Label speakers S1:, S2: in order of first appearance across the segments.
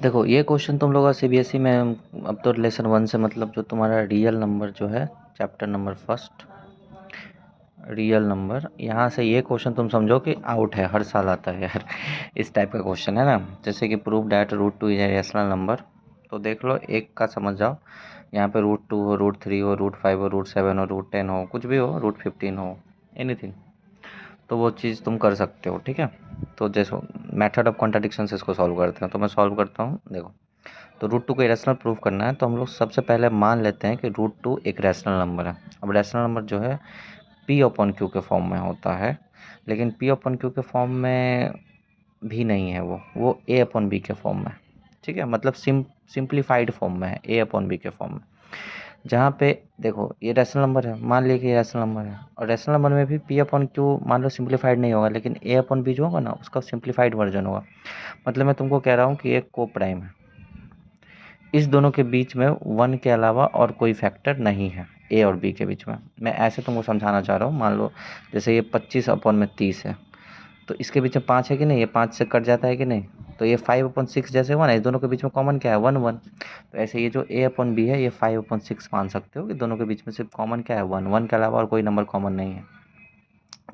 S1: देखो ये क्वेश्चन तुम लोग का सीबीएसई में अब तो लेसन 1 से मतलब जो तुम्हारा रियल नंबर जो है chapter number first real number, यहाँ से ये क्वेश्चन तुम समझो कि आउट है, हर साल आता है यार इस टाइप का क्वेश्चन है ना। जैसे कि prove that √2 is a rational number, तो देख लो एक का समझ जाओ, यहाँ पे √2 हो, √3 हो, √5 हो, √7 हो, √10 हो, कुछ भी हो, √15 हो, एनीथिंग, तो वो चीज़ तुम कर सकते हो। ठीक है, तो जैसे मेथड ऑफ कॉन्ट्राडिक्शन से इसको सॉल्व करते हैं, तो मैं सॉल्व करता हूँ। देखो, तो √2 को इरेशनल प्रूव करना है, तो हम लोग सबसे पहले मान लेते हैं कि √2 एक रैशनल नंबर है। अब रैशनल नंबर जो है P/Q के फॉर्म में होता है, लेकिन P/Q के फॉर्म में भी नहीं है, वो A/B के फॉर्म में। ठीक है, मतलब सिंप्लीफाइड फॉर्म में है, A/B के फॉर्म में, जहाँ पे देखो ये रैशनल नंबर है, मान लिया कि ये रैशनल नंबर है, और रैशनल नंबर में भी P/Q मान लो सिंप्लीफाइड नहीं होगा, लेकिन A/B जो होगा ना उसका सिंप्लीफाइड वर्जन होगा। मतलब मैं तुमको कह रहा हूँ कि एक को प्राइम है, इस दोनों के बीच में 1 के अलावा और कोई फैक्टर नहीं है, ए और बी के बीच में। मैं ऐसे तुमको समझाना चाह रहा हूँ। मान लो जैसे ये 25/30 है, तो इसके बीच में 5 है कि नहीं, ये 5 से कट जाता है कि नहीं, तो ये 5/6 जैसे हुआ ना, इस दोनों के बीच में कॉमन क्या है, 1 1। तो ऐसे ये जो A/B है ये 5/6 मान सकते हो कि दोनों के बीच में सिर्फ कॉमन क्या है, 1 1 के अलावा और कोई नंबर कॉमन नहीं है,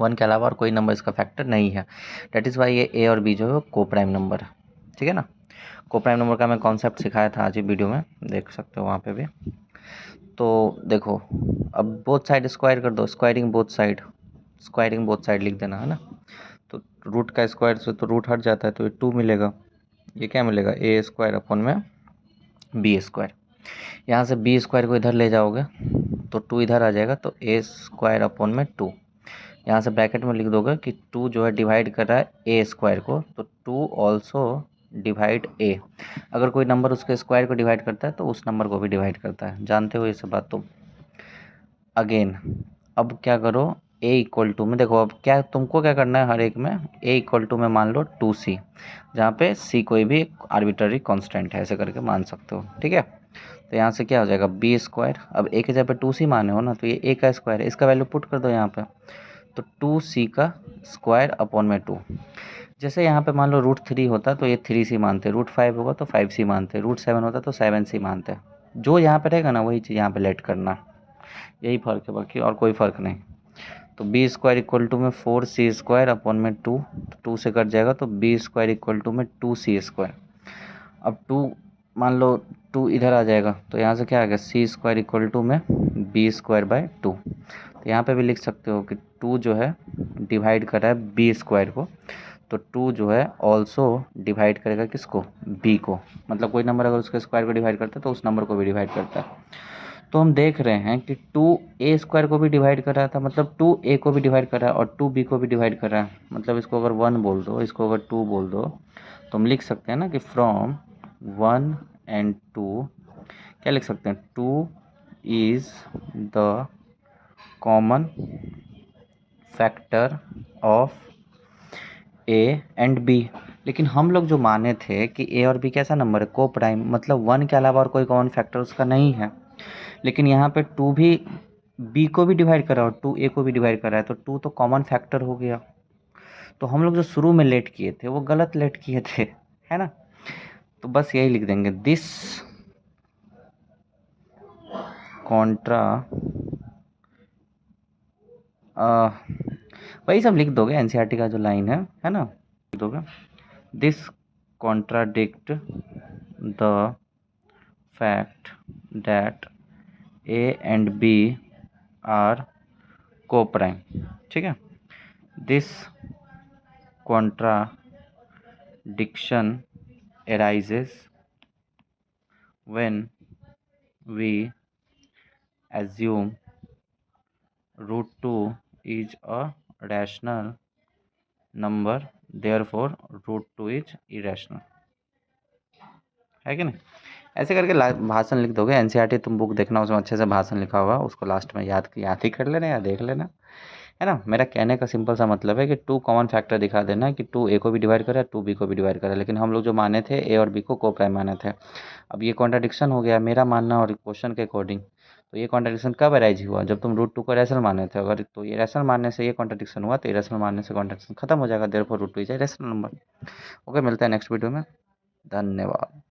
S1: 1 के अलावा और कोई नंबर इसका फैक्टर नहीं है। डेट इज़ वाई ये ए और बी जो है वो को प्राइम नंबर है। ठीक है ना, को प्राइम नंबर का मैं कॉन्सेप्ट सिखाया था आज ही वीडियो में, देख सकते हो वहाँ पे भी। तो देखो, अब बोथ साइड स्क्वायर कर दो, स्क्वायरिंग बोथ साइड लिख देना है ना। तो रूट का स्क्वायर से तो रूट हट जाता है, तो ये 2 मिलेगा, ये क्या मिलेगा, A² / यहाँ से B² को इधर ले जाओगे तो 2 इधर आ जाएगा, तो A² / 2। यहाँ से ब्रैकेट में लिख दोगे कि 2 जो है डिवाइड कर रहा है A² को, तो 2 ऑल्सो डिवाइड A। अगर कोई नंबर उसके स्क्वायर को डिवाइड करता है तो उस नंबर को भी डिवाइड करता है, जानते हो ये सब बात। तो अगेन अब क्या करो, A में देखो, अब क्या तुमको क्या करना है, हर एक में A में मान लो 2C, जहाँ पे C कोई भी आर्बिट्ररी कांस्टेंट है, ऐसे करके मान सकते हो। ठीक है, तो यहाँ से क्या हो जाएगा, B²। अब A के जगह पे 2C माने हो ना, तो ये A का स्क्वायर है, इसका वैल्यू पुट कर दो यहाँ पे, तो 2C का स्क्वायर/2। जैसे यहाँ पे मान लो √3 होता तो ये 3C मानते, √5 होगा तो 5C मानते, √7 होता तो 7C मानते। जो यहाँ पे रहेगा ना वही चीज़ यहाँ पे लेट करना, यही फ़र्क है, बाकी और कोई फ़र्क नहीं। तो B² में 4C² / 2, 2 से कट जाएगा, तो B² में 2C²। अब 2 मान लो 2 इधर आ जाएगा, तो यहाँ से क्या आ गया, C² में B²/2। तो यहाँ पे भी लिख सकते हो कि 2 जो है डिवाइड कर रहा है B² को, तो 2 जो है ऑल्सो डिवाइड करेगा किसको, B को। मतलब कोई नंबर अगर उसके स्क्वायर को डिवाइड करता है तो उस नंबर को भी डिवाइड करता है। तो हम देख रहे हैं कि 2A² को भी डिवाइड कर रहा था, मतलब 2A को भी डिवाइड कर रहा है, और 2B को भी डिवाइड कर रहा है। मतलब इसको अगर 1 बोल दो, इसको अगर 2 बोल दो, तो हम लिख सकते हैं ना कि फ्रॉम 1 and 2 क्या लिख सकते हैं, 2 is the common factor of A and B। लेकिन हम लोग जो माने थे कि A और B कैसा नंबर है, को प्राइम, मतलब 1 के अलावा और कोई कॉमन फैक्टर उसका नहीं है। लेकिन यहाँ पे 2 भी B को भी डिवाइड कर रहा है और 2A को भी डिवाइड कर रहा है, तो 2 तो कॉमन फैक्टर हो गया। तो हम लोग जो शुरू में लेट किए थे वो गलत लेट किए थे, है ना। तो बस यही लिख देंगे, दिस कॉन्ट्रा वही सब लिख दोगे, एनसीईआरटी का जो लाइन है ना, लिख दोगे, this contradict the fact that A and B are co prime. ठीक है, this contradiction arises when we assume √2 is a rational number, therefore √2 is irrational, है कि नहीं। ऐसे करके भाषण लिख दोगे, एनसीईआरटी तुम बुक देखना, उसमें अच्छे से भाषण लिखा हुआ, उसको लास्ट में याद ही कर लेना या देख लेना, है ना। मेरा कहने का सिंपल सा मतलब है कि 2 कॉमन फैक्टर दिखा देना कि 2 A को भी डिवाइड करे, 2 B को भी डिवाइड करे, लेकिन हम लोग जो माने थे A और B को प्राइम माने थे। अब ये कॉन्ट्राडिक्शन हो गया मेरा मानना और क्वेश्चन के अकॉर्डिंग। तो ये कॉन्ट्राडिक्शन कब अराइज हुआ, जब तुम √2 को रैशनल माने थे। अगर तो ये रैशनल मानने से ये कॉन्ट्राडिक्शन हुआ, तो इरेशनल मानने से कॉन्ट्राडिक्शन खत्म हो जाएगा, therefore √2 is a rational number. Okay, मिलता है नेक्स्ट वीडियो में, धन्यवाद।